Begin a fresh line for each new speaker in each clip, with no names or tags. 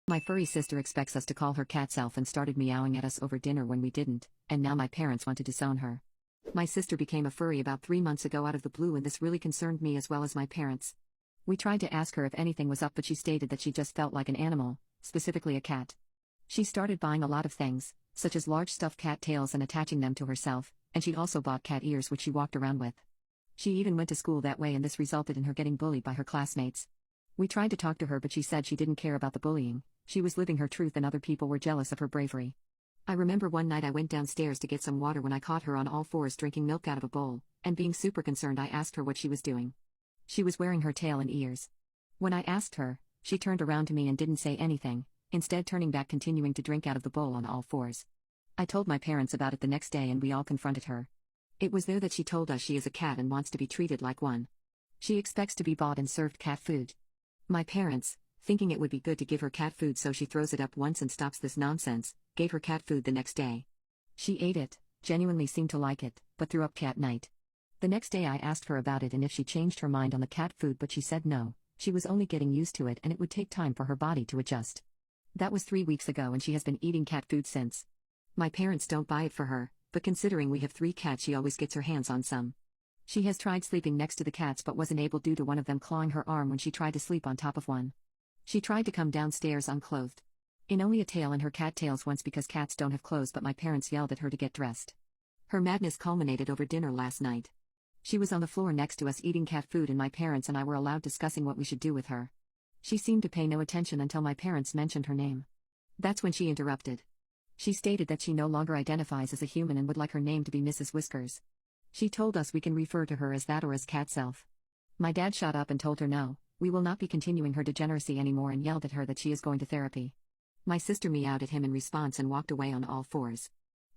My furry sister expects us to call her cat self and started meowing at us over dinner when we didn't, and now my parents want to disown her. My sister became a furry about 3 months ago out of the blue, and this really concerned me as well as my parents. We tried to ask her if anything was up, but she stated that she just felt like an animal, specifically a cat. She started buying a lot of things, such as large stuffed cat tails and attaching them to herself, and she also bought cat ears which she walked around with. She even went to school that way, and this resulted in her getting bullied by her classmates. We tried to talk to her, but she said she didn't care about the bullying. She was living her truth and other people were jealous of her bravery. I remember one night I went downstairs to get some water when I caught her on all fours drinking milk out of a bowl, and being super concerned I asked her what she was doing. She was wearing her tail and ears. When I asked her, she turned around to me and didn't say anything, instead turning back continuing to drink out of the bowl on all fours. I told my parents about it the next day and we all confronted her. It was there that she told us she is a cat and wants to be treated like one. She expects to be bought and served cat food. My parents, thinking it would be good to give her cat food so she throws it up once and stops this nonsense, gave her cat food the next day. She ate it, genuinely seemed to like it, but threw up cat night. The next day I asked her about it and if she changed her mind on the cat food, but she said no, she was only getting used to it and it would take time for her body to adjust. That was 3 weeks ago and she has been eating cat food since. My parents don't buy it for her, but considering we have 3 cats she always gets her hands on some. She has tried sleeping next to the cats but wasn't able due to one of them clawing her arm when she tried to sleep on top of one. She tried to come downstairs unclothed. In only a tail and her cat tails once because cats don't have clothes, but my parents yelled at her to get dressed. Her madness culminated over dinner last night. She was on the floor next to us eating cat food and my parents and I were allowed discussing what we should do with her. She seemed to pay no attention until my parents mentioned her name. That's when she interrupted. She stated that she no longer identifies as a human and would like her name to be Mrs. Whiskers. She told us we can refer to her as that or as cat self. My dad shot up and told her no, we will not be continuing her degeneracy anymore and yelled at her that she is going to therapy. My sister meowed at him in response and walked away on all fours.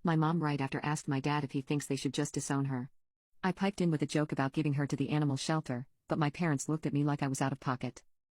My mom right after asked my dad if he thinks they should just disown her. I piped in with a joke about giving her to the animal shelter, but my parents looked at me like I was out of pocket.